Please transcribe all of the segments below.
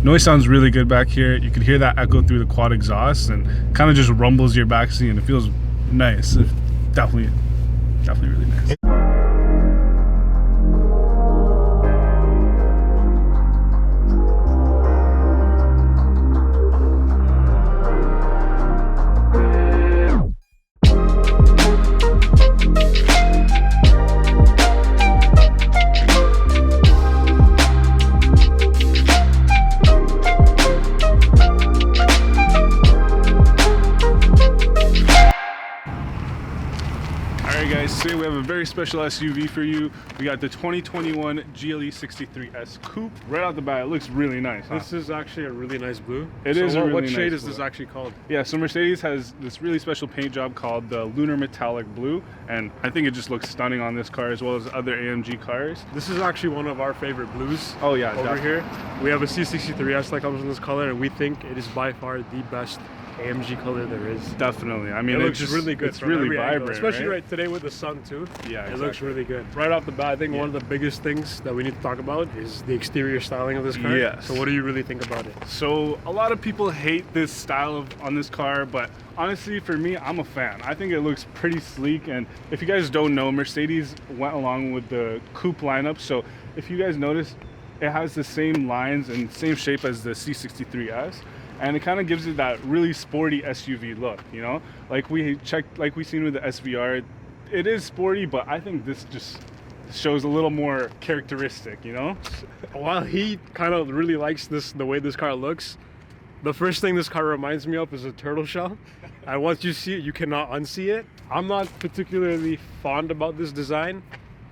Noise sounds really good back here. You can hear that echo through the quad exhaust and kind of just rumbles your backseat, and it feels nice. It's definitely really nice. Today we have a very special SUV for you. We got the 2021 GLE63 Coupe. Right out the bat, it looks really nice. This is actually a really nice blue. It is a really nice blue. What shade is this actually called? Yeah, so Mercedes has this really special paint job called the Lunar Metallic Blue, and I think it just looks stunning on this car as well as other AMG cars. This is actually one of our favorite blues. Oh yeah, over here. We have a C63S that comes in this color, and we think it is by far the best AMG color there is. Definitely. I mean, it looks really good. It's really vibrant, especially right today with the sun too. Yeah, exactly. It looks really good. Right off the bat, I think one of the biggest things that we need to talk about is the exterior styling of this car. Yes. So what do you really think about it? So a lot of people hate this style on this car, but honestly, for me, I'm a fan. I think it looks pretty sleek, and if you guys don't know, Mercedes went along with the Coupe lineup. So if you guys notice, it has the same lines and same shape as the C63S. And it kind of gives it that really sporty SUV look, you know? Like we seen with the SVR, it is sporty, but I think this just shows a little more characteristic, you know? While he kind of really likes the way this car looks, the first thing this car reminds me of is a turtle shell. And once you see it, you cannot unsee it. I'm not particularly fond about this design,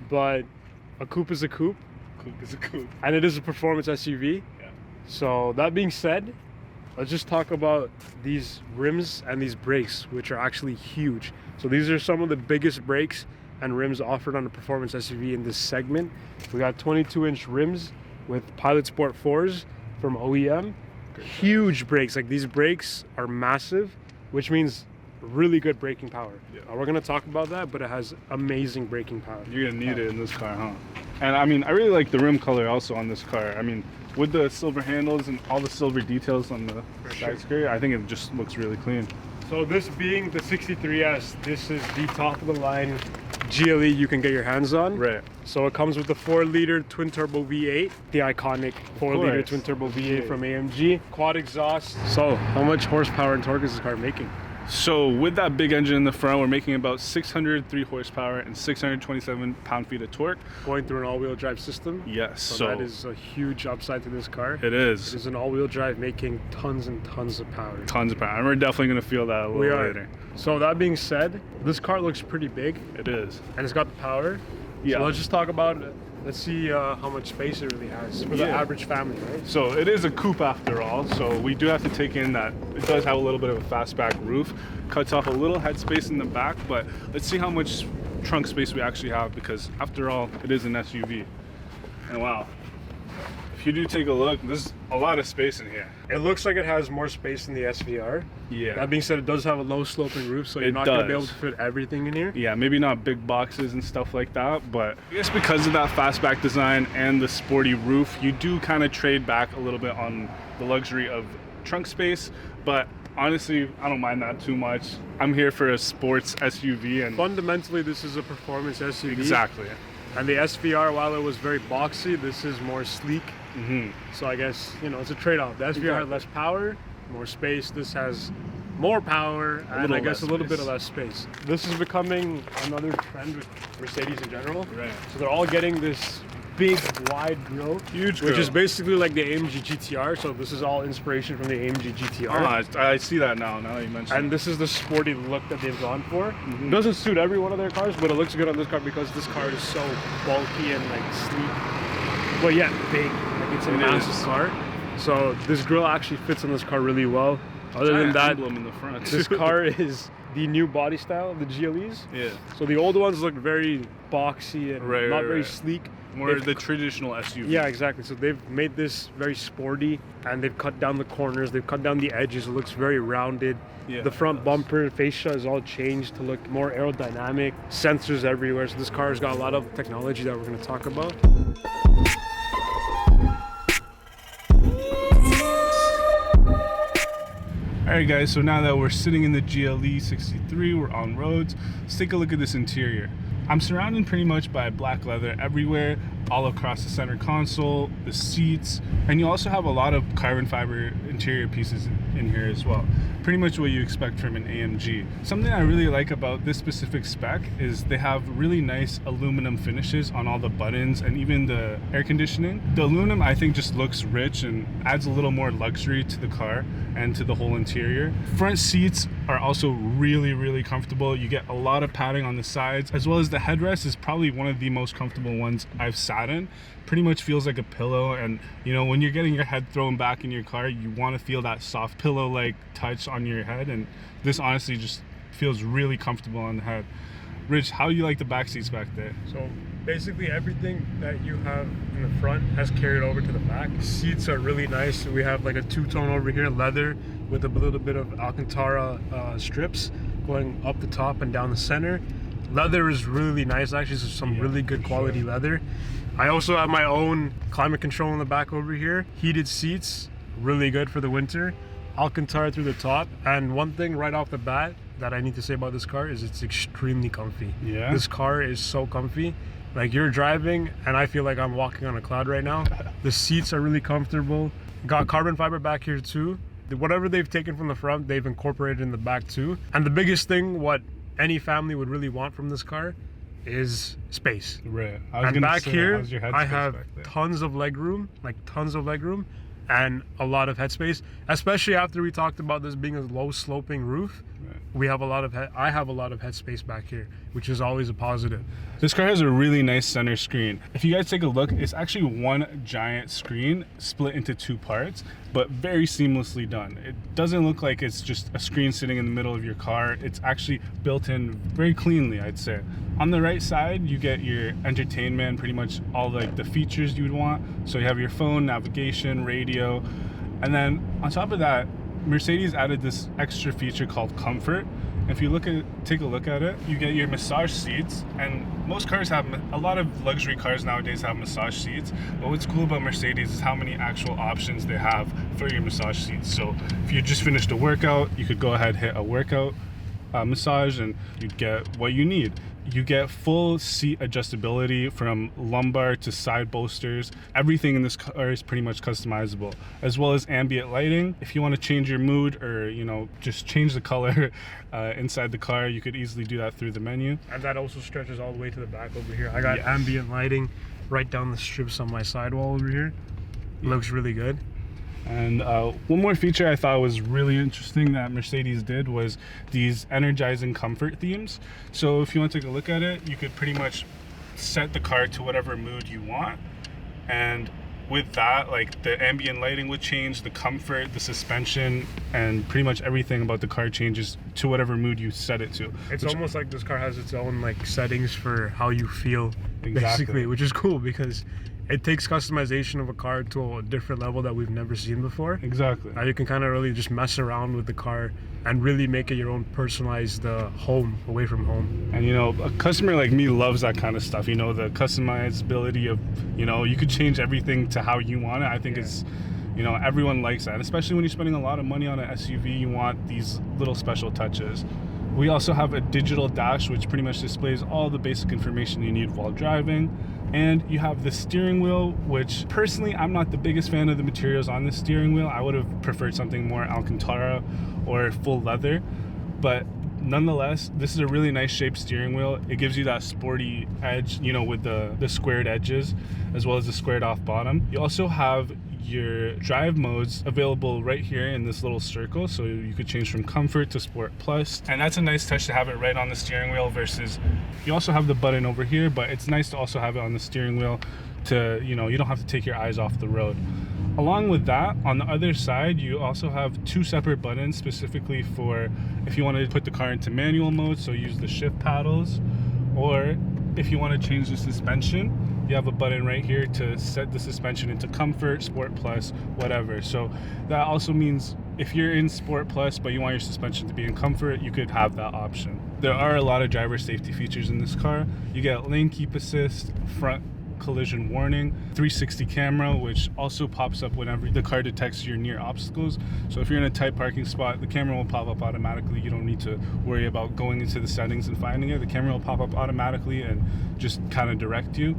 but a coupe is a coupe. Coupe is a coupe. And it is a performance SUV. Yeah. So that being said, let's just talk about these rims and these brakes, which are actually huge. So these are some of the biggest brakes and rims offered on a performance SUV in this segment. We got 22-inch rims with Pilot Sport 4s from OEM. Huge brakes. Like, these brakes are massive, which means really good braking power. Yeah. We're gonna talk about that, but it has amazing braking power. You're gonna need it in this car, huh? And I mean, I really like the rim color also on this car. I mean, with the silver handles and all the silver details on the side skirt, I think it just looks really clean. So this being the 63S, this is the top of the line GLE you can get your hands on. Right. So it comes with the 4-liter twin-turbo V8, the iconic 4-liter twin-turbo V8 from AMG. Quad exhaust. So how much horsepower and torque is this car making? So with that big engine in the front, we're making about 603 horsepower and 627 pound-feet of torque. Going through an all-wheel drive system? Yes. So that is a huge upside to this car. It is. It is an all-wheel drive making tons and tons of power. Tons of power. And we're definitely going to feel that a little later. So that being said, this car looks pretty big. It is. And it's got the power. Yeah. So let's just talk about it. Let's see how much space it really has for the average family, right? So it is a coupe after all, so we do have to take in that it does have a little bit of a fastback roof. Cuts off a little headspace in the back, but let's see how much trunk space we actually have, because after all, it is an SUV. And wow, if you do take a look, there's a lot of space in here. It looks like it has more space than the SVR. Yeah. That being said, it does have a low sloping roof, so you're not going to be able to fit everything in here. Yeah, maybe not big boxes and stuff like that, but I guess because of that fastback design and the sporty roof, you do kind of trade back a little bit on the luxury of trunk space, but honestly, I don't mind that too much. I'm here for a sports SUV, and fundamentally this is a performance SUV. Exactly. And the SVR, while it was very boxy, this is more sleek. So I guess, you know, it's a trade-off. The SVR had less power, more space. This has more power, and I guess a little bit of less space. This is becoming another trend with Mercedes in general. Right. So they're all getting this big, wide grille, which is basically like the AMG GTR. So this is all inspiration from the AMG GTR. Oh, I see that now that you mentioned. And this is the sporty look that they've gone for. It doesn't suit every one of their cars, but it looks good on this car because this car is so bulky and like sleek, but yet big. Like, it's a massive car. So this grille actually fits on this car really well. Other than that, in the front. This car is the new body style of the GLEs. Yeah. So the old ones look very boxy and not very sleek. More the traditional SUV. Yeah, exactly. So they've made this very sporty, and they've cut down the corners, they've cut down the edges. It looks very rounded. Yeah, the front bumper fascia is all changed to look more aerodynamic. Sensors everywhere. So this car has got a lot of technology that we're going to talk about. Alright guys, so now that we're sitting in the GLE63, we're on roads, let's take a look at this interior. I'm surrounded pretty much by black leather everywhere, all across the center console, the seats, and you also have a lot of carbon fiber interior pieces in here as well. Pretty much what you expect from an AMG. Something I really like about this specific spec is they have really nice aluminum finishes on all the buttons and even the air conditioning. The aluminum I think just looks rich and adds a little more luxury to the car and to the whole interior. Front seats are also really comfortable. You get a lot of padding on the sides, as well as the headrest is probably one of the most comfortable ones I've sat in. Pretty much feels like a pillow, and you know, when you're getting your head thrown back in your car, you want to feel that soft pillow-like touch on your head, and this honestly just feels really comfortable on the head. Rich, how do you like the back seats back there? So basically everything that you have in the front has carried over to the back. Seats are really nice. We have like a two-tone over here, leather with a little bit of Alcantara strips going up the top and down the center. Leather is really nice, actually. So some really good quality leather. I also have my own climate control in the back over here. Heated seats, really good for the winter. Alcantara through the top. And one thing right off the bat that I need to say about this car is it's extremely comfy. Yeah. This car is so comfy. Like, you're driving and I feel like I'm walking on a cloud right now. The seats are really comfortable. Got carbon fiber back here too. Whatever they've taken from the front, they've incorporated in the back too. And the biggest thing, what any family would really want from this car, is space. Right. And back here, I have tons of leg room, and a lot of headspace, especially after we talked about this being a low sloping roof. Right. We have a lot of I have a lot of headspace back here, which is always a positive. This car has a really nice center screen. If you guys take a look, it's actually one giant screen split into two parts, but very seamlessly done. It doesn't look like it's just a screen sitting in the middle of your car. It's actually built in very cleanly, I'd say. On the right side, you get your entertainment, pretty much all like the features you would want. So you have your phone, navigation, radio, and then on top of that, Mercedes added this extra feature called Comfort. If you take a look at it, you get your massage seats, and most cars have, a lot of luxury cars nowadays have massage seats, but what's cool about Mercedes is how many actual options they have for your massage seats. So if you just finished a workout, you could go ahead, hit a workout massage, and you get what you need. You get full seat adjustability from lumbar to side bolsters. Everything in this car is pretty much customizable, as well as ambient lighting. If you want to change your mood, or you know, just change the color inside the car, you could easily do that through the menu. And that also stretches all the way to the back over here. I got ambient lighting right down the strips on my sidewall over here. Looks really good. And one more feature I thought was really interesting that Mercedes did was these energizing comfort themes. So if you want to take a look at it, you could pretty much set the car to whatever mood you want, and with that, like, the ambient lighting would change, the comfort, the suspension, and pretty much everything about the car changes to whatever mood you set it to. It's almost like this car has its own like settings for how you feel, basically, which is cool because it takes customization of a car to a different level that we've never seen before. Exactly. Now you can kind of really just mess around with the car and really make it your own personalized home away from home. And you know, a customer like me loves that kind of stuff. You know, the customizability of, you know, you could change everything to how you want it. I think it's, you know, everyone likes that. And especially when you're spending a lot of money on an SUV, you want these little special touches. We also have a digital dash, which pretty much displays all the basic information you need while driving. And you have the steering wheel, which personally, I'm not the biggest fan of the materials on the steering wheel. I would have preferred something more Alcantara or full leather. But nonetheless, this is a really nice shaped steering wheel. It gives you that sporty edge, you know, with the squared edges, as well as the squared off bottom. You also have your drive modes available right here in this little circle, so you could change from comfort to sport plus, and that's a nice touch to have it right on the steering wheel versus you also have the button over here, but it's nice to also have it on the steering wheel to, you know, you don't have to take your eyes off the road. Along with that, on the other side, you also have two separate buttons specifically for if you want to put the car into manual mode, so use the shift paddles, or if you want to change the suspension, you have a button right here to set the suspension into comfort, sport plus, whatever. So that also means if you're in sport plus but you want your suspension to be in comfort, you could have that option. There are a lot of driver safety features in this car. You get lane keep assist, front collision warning, 360 camera, which also pops up whenever the car detects you're near obstacles. So if you're in a tight parking spot, the camera will pop up automatically. You don't need to worry about going into the settings and finding it. The camera will pop up automatically and just kind of direct you.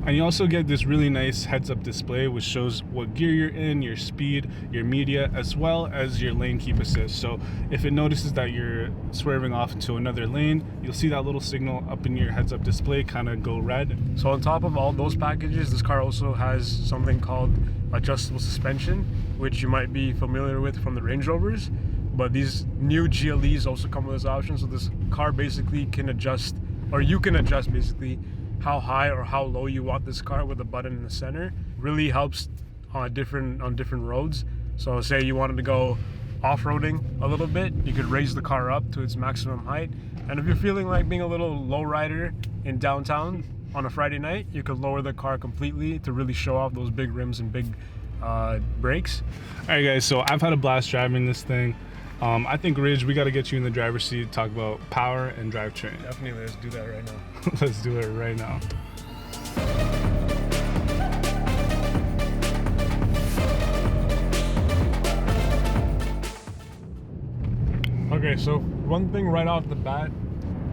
And you also get this really nice heads-up display which shows what gear you're in, your speed, your media, as well as your lane keep assist. So if it notices that you're swerving off into another lane, you'll see that little signal up in your heads-up display kind of go red. So on top of all those packages, this car also has something called adjustable suspension, which you might be familiar with from the Range Rovers. But these new GLEs also come with this option. So this car basically can adjust, or you can adjust basically how high or how low you want this car with a button in the center. Really helps on different roads. So say you wanted to go off-roading a little bit, you could raise the car up to its maximum height. And if you're feeling like being a little low rider in downtown on a Friday night, you could lower the car completely to really show off those big rims and big brakes. All right guys, so I've had a blast driving this thing. I think, Ridge, we got to get you in the driver's seat to talk about power and drivetrain. Definitely, let's do that right now. Let's do it right now. Okay, so one thing right off the bat,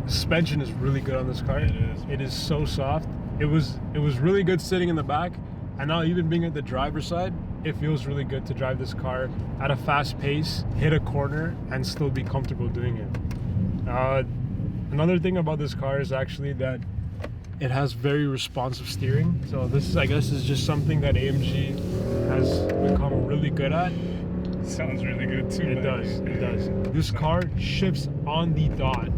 suspension is really good on this car. It is. It is so soft. It was really good sitting in the back, and now even being at the driver's side, it feels really good to drive this car at a fast pace, hit a corner, and still be comfortable doing it. Another thing about this car is actually that it has very responsive steering. So this is, I guess, is just something that AMG has become really good at. Sounds really good too. It does, it does. This car shifts on the dot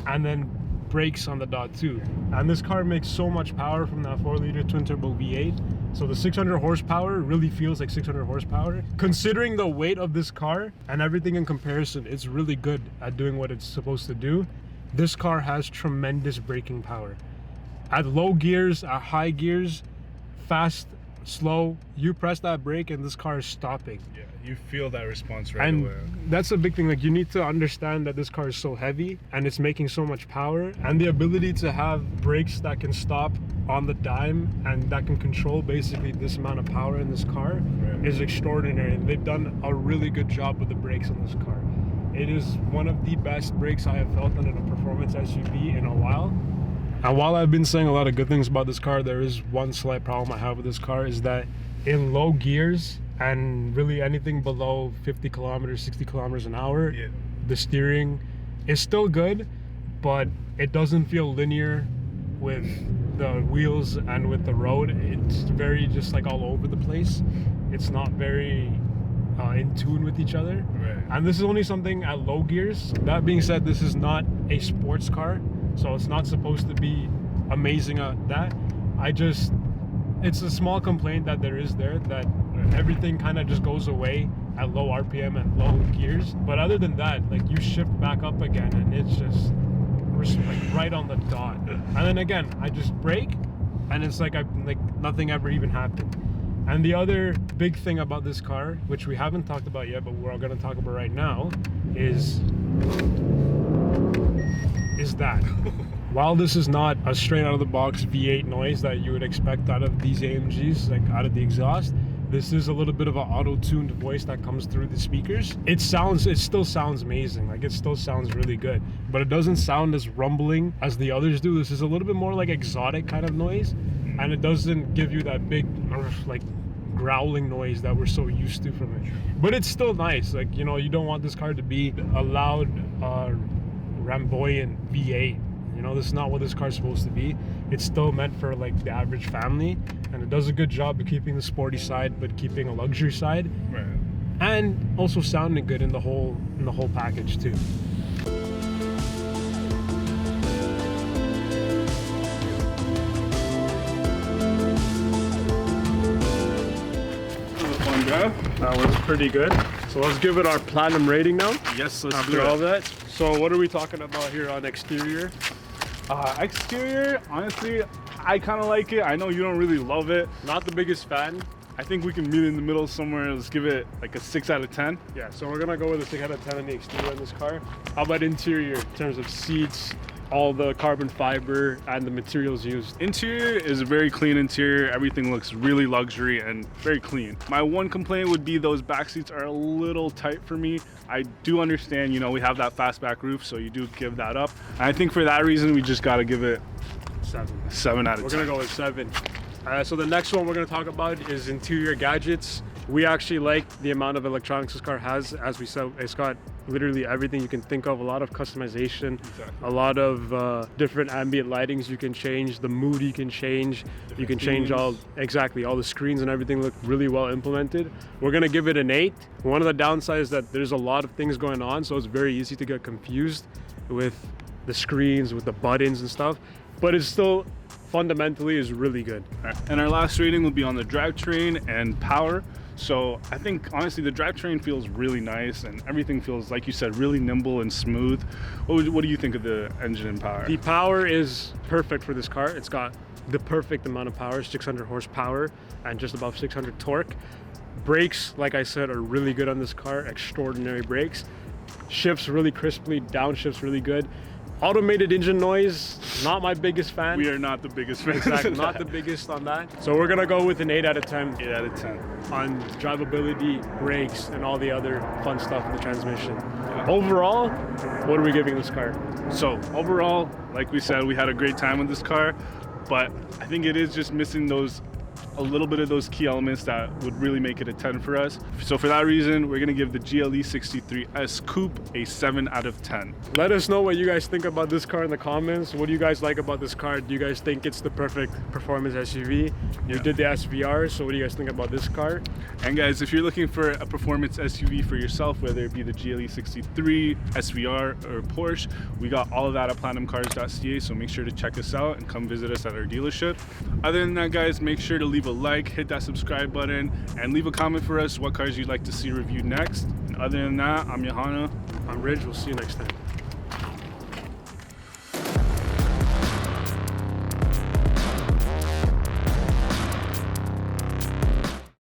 and then brakes on the dot too. And this car makes so much power from that 4-liter twin-turbo V8. So the 600 horsepower really feels like 600 horsepower. Considering the weight of this car and everything in comparison, it's really good at doing what it's supposed to do. This car has tremendous braking power. At low gears, at high gears, fast, slow, you press that brake and this car is stopping. Yeah, you feel that response right away. That's a big thing. Like, you need to understand that this car is so heavy and it's making so much power, and the ability to have brakes that can stop on the dime and that can control basically this amount of power in this car is extraordinary. And they've done a really good job with the brakes on this car. It is one of the best brakes I have felt on a performance SUV in a while. And while I've been saying a lot of good things about this car, there is one slight problem I have with this car, is that in low gears and really anything below 50 kilometers, 60 kilometers an hour, the steering is still good, but it doesn't feel linear with the wheels and with the road. It's very just like all over the place. It's not very in tune with each other. And this is only something at low gears. That being said, this is not a sports car, so it's not supposed to be amazing at that. It's a small complaint that there is there, that everything kind of just goes away at low RPM and low gears. But other than that, like, you shift back up again and it's just like right on the dot. And then again, I just brake and it's like nothing ever even happened. And the other big thing about this car, which we haven't talked about yet, but we're going to talk about right now, is that while this is not a straight out of the box V8 noise that you would expect out of these AMGs, like out of the exhaust, this is a little bit of an auto-tuned voice that comes through the speakers. It still sounds amazing. Like, it still sounds really good, but it doesn't sound as rumbling as the others do. This is a little bit more like exotic kind of noise, and it doesn't give you that big like growling noise that we're so used to from it. But it's still nice. Like, you know, you don't want this car to be a loud ramboyant V8. You know, this is not what this car is supposed to be. It's still meant for like the average family, and it does a good job of keeping the sporty side but keeping a luxury side, and also sounding good in the whole package too. That was pretty good. So let's give it our platinum rating now. Yes, let's after do it. all that. So what are we talking about here on exterior? Exterior, honestly, I kind of like it. I know you don't really love it. Not the biggest fan. I think we can meet in the middle somewhere. Let's give it like a 6 out of 10. Yeah, so we're gonna go with a 6 out of 10 on the exterior on this car. How about interior in terms of seats, all the carbon fiber and the materials used. Interior is a very clean interior. Everything looks really luxury and very clean. My one complaint would be those back seats are a little tight for me. I do understand, you know, we have that fastback roof, so you do give that up. And I think for that reason, we just got to give it 7 out of 10. We're gonna go with 7. So the next one we're gonna talk about is interior gadgets. We actually like the amount of electronics this car has. As we said, it's got literally everything you can think of, a lot of customization, a lot of different ambient lightings you can change, the mood you can change, you can change all the screens and everything look really well implemented. We're gonna give it an 8. One of the downsides is that there's a lot of things going on, so it's very easy to get confused with the screens, with the buttons and stuff, but it's still fundamentally is really good. And our last rating will be on the drivetrain and power. So I think honestly the drivetrain feels really nice and everything feels, like you said, really nimble and smooth. What do you think of the engine and power? The power is perfect for this car. It's got the perfect amount of power, 600 horsepower and just above 600 torque. Brakes, like I said, are really good on this car, extraordinary brakes. Shifts really crisply, downshifts really good. Automated engine noise, not my biggest fan. We are not the biggest fans. Exactly, not the biggest on that. So we're gonna go with an 8 out of 10. 8 out of 10. On drivability, brakes, and all the other fun stuff in the transmission. Yeah. Overall, what are we giving this car? So overall, like we said, we had a great time with this car, but I think it is just missing a little bit of those key elements that would really make it a 10 for us. So for that reason, we're gonna give the GLE63 Coupe a 7 out of 10. Let us know what you guys think about this car in the comments. What do you guys like about this car? Do you guys think it's the perfect performance SUV? You did the SVR, so what do you guys think about this car? And guys, if you're looking for a performance SUV for yourself, whether it be the GLE63, SVR, or Porsche, we got all of that at platinumcars.ca, so make sure to check us out and come visit us at our dealership. Other than that, guys, make sure to leave a like, hit that subscribe button, and leave a comment for us what cars you'd like to see reviewed next. And other than that, I'm Johanna. I'm Ridge. We'll see you next time.